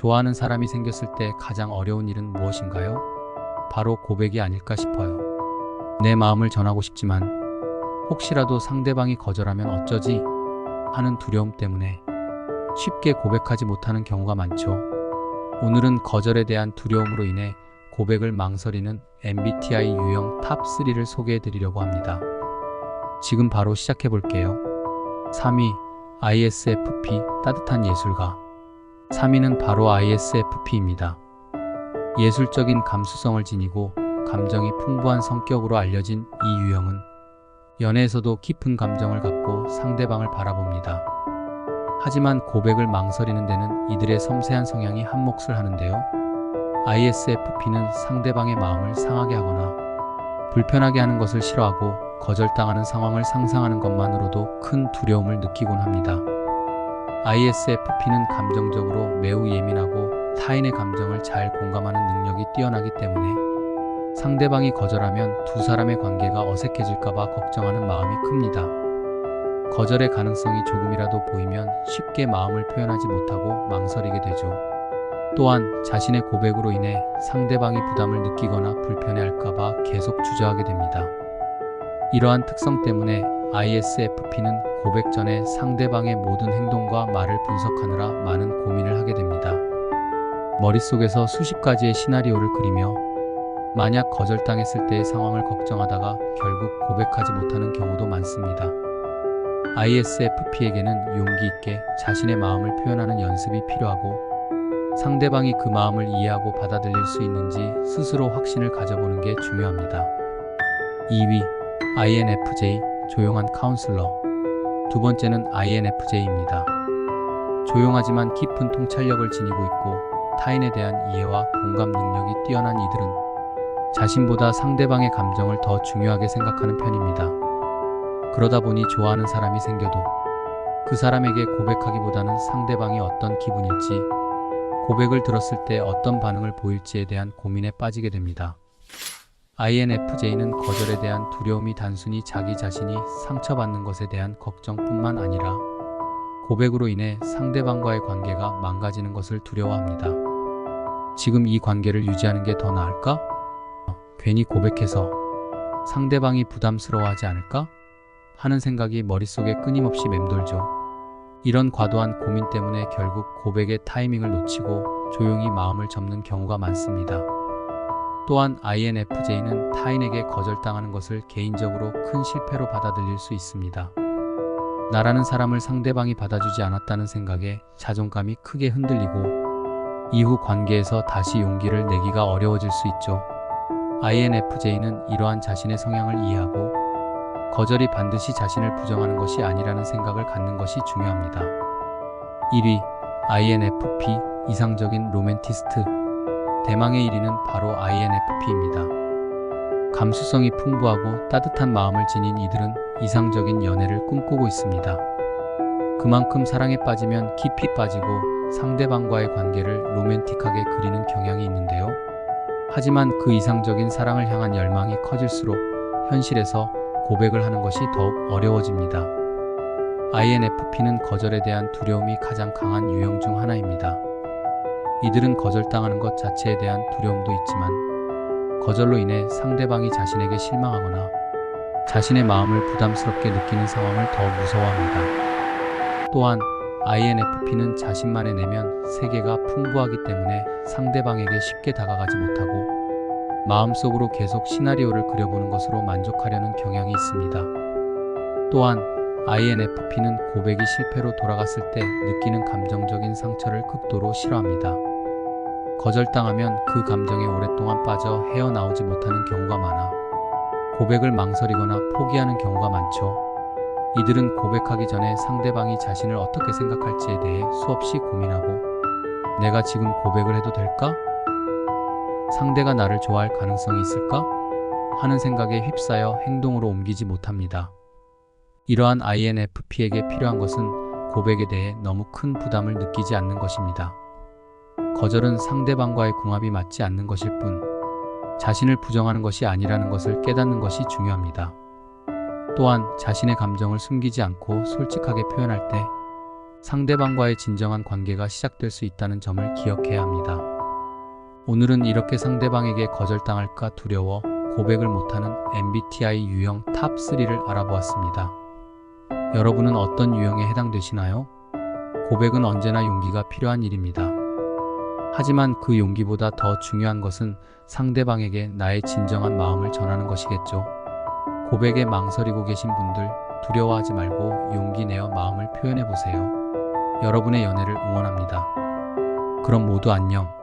좋아하는 사람이 생겼을 때 가장 어려운 일은 무엇인가요? 바로 고백이 아닐까 싶어요. 내 마음을 전하고 싶지만 혹시라도 상대방이 거절하면 어쩌지 하는 두려움 때문에 쉽게 고백하지 못하는 경우가 많죠. 오늘은 거절에 대한 두려움으로 인해 고백을 망설이는 MBTI 유형 탑3를 소개해 드리려고 합니다. 지금 바로 시작해 볼게요. 3위 ISFP 따뜻한 예술가. 3위는 바로 ISFP입니다. 예술적인 감수성을 지니고 감정이 풍부한 성격으로 알려진 이 유형은 연애에서도 깊은 감정을 갖고 상대방을 바라봅니다. 하지만 고백을 망설이는 데는 이들의 섬세한 성향이 한몫을 하는데요. ISFP는 상대방의 마음을 상하게 하거나 불편하게 하는 것을 싫어하고 거절당하는 상황을 상상하는 것만으로도 큰 두려움을 느끼곤 합니다. ISFP는 감정적으로 매우 예민하고 타인의 감정을 잘 공감하는 능력이 뛰어나기 때문에 상대방이 거절하면 두 사람의 관계가 어색해질까봐 걱정하는 마음이 큽니다. 거절의 가능성이 조금이라도 보이면 쉽게 마음을 표현하지 못하고 망설이게 되죠. 또한 자신의 고백으로 인해 상대방이 부담을 느끼거나 불편해할까봐 계속 주저하게 됩니다. 이러한 특성 때문에 ISFP는 고백 전에 상대방의 모든 행동과 말을 분석하느라 많은 고민을 하게 됩니다. 머릿속에서 수십 가지의 시나리오를 그리며 만약 거절당했을 때의 상황을 걱정하다가 결국 고백하지 못하는 경우도 많습니다. ISFP에게는 용기 있게 자신의 마음을 표현하는 연습이 필요하고 상대방이 그 마음을 이해하고 받아들일 수 있는지 스스로 확신을 가져보는 게 중요합니다. 2위 INFJ 조용한 카운슬러. 두 번째는 INFJ입니다. 조용하지만 깊은 통찰력을 지니고 있고 타인에 대한 이해와 공감 능력이 뛰어난 이들은 자신보다 상대방의 감정을 더 중요하게 생각하는 편입니다. 그러다 보니 좋아하는 사람이 생겨도 그 사람에게 고백하기보다는 상대방이 어떤 기분일지, 고백을 들었을 때 어떤 반응을 보일지에 대한 고민에 빠지게 됩니다. INFJ는 거절에 대한 두려움이 단순히 자기 자신이 상처받는 것에 대한 걱정뿐만 아니라 고백으로 인해 상대방과의 관계가 망가지는 것을 두려워합니다. 지금 이 관계를 유지하는 게 더 나을까? 괜히 고백해서 상대방이 부담스러워하지 않을까? 하는 생각이 머릿속에 끊임없이 맴돌죠. 이런 과도한 고민 때문에 결국 고백의 타이밍을 놓치고 조용히 마음을 접는 경우가 많습니다. 또한 INFJ는 타인에게 거절당하는 것을 개인적으로 큰 실패로 받아들일 수 있습니다. 나라는 사람을 상대방이 받아주지 않았다는 생각에 자존감이 크게 흔들리고 이후 관계에서 다시 용기를 내기가 어려워질 수 있죠. INFJ는 이러한 자신의 성향을 이해하고 거절이 반드시 자신을 부정하는 것이 아니라는 생각을 갖는 것이 중요합니다. 1위 INFP 이상적인 로맨티스트. 대망의 1위는 바로 INFP입니다. 감수성이 풍부하고 따뜻한 마음을 지닌 이들은 이상적인 연애를 꿈꾸고 있습니다. 그만큼 사랑에 빠지면 깊이 빠지고 상대방과의 관계를 로맨틱하게 그리는 경향이 있는데요. 하지만 그 이상적인 사랑을 향한 열망이 커질수록 현실에서 고백을 하는 것이 더욱 어려워집니다. INFP는 거절에 대한 두려움이 가장 강한 유형 중 하나입니다. 이들은 거절당하는 것 자체에 대한 두려움도 있지만 거절로 인해 상대방이 자신에게 실망하거나 자신의 마음을 부담스럽게 느끼는 상황을 더 무서워합니다. 또한 INFP는 자신만의 내면 세계가 풍부하기 때문에 상대방에게 쉽게 다가가지 못하고 마음속으로 계속 시나리오를 그려보는 것으로 만족하려는 경향이 있습니다. 또한 INFP는 고백이 실패로 돌아갔을 때 느끼는 감정적인 상처를 극도로 싫어합니다. 거절당하면 그 감정에 오랫동안 빠져 헤어나오지 못하는 경우가 많아 고백을 망설이거나 포기하는 경우가 많죠. 이들은 고백하기 전에 상대방이 자신을 어떻게 생각할지에 대해 수없이 고민하고 내가 지금 고백을 해도 될까? 상대가 나를 좋아할 가능성이 있을까? 하는 생각에 휩싸여 행동으로 옮기지 못합니다. 이러한 INFP에게 필요한 것은 고백에 대해 너무 큰 부담을 느끼지 않는 것입니다. 거절은 상대방과의 궁합이 맞지 않는 것일 뿐 자신을 부정하는 것이 아니라는 것을 깨닫는 것이 중요합니다. 또한 자신의 감정을 숨기지 않고 솔직하게 표현할 때 상대방과의 진정한 관계가 시작될 수 있다는 점을 기억해야 합니다. 오늘은 이렇게 상대방에게 거절당할까 두려워 고백을 못하는 MBTI 유형 탑3를 알아보았습니다. 여러분은 어떤 유형에 해당되시나요? 고백은 언제나 용기가 필요한 일입니다. 하지만 그 용기보다 더 중요한 것은 상대방에게 나의 진정한 마음을 전하는 것이겠죠. 고백에 망설이고 계신 분들, 두려워하지 말고 용기 내어 마음을 표현해 보세요. 여러분의 연애를 응원합니다. 그럼 모두 안녕.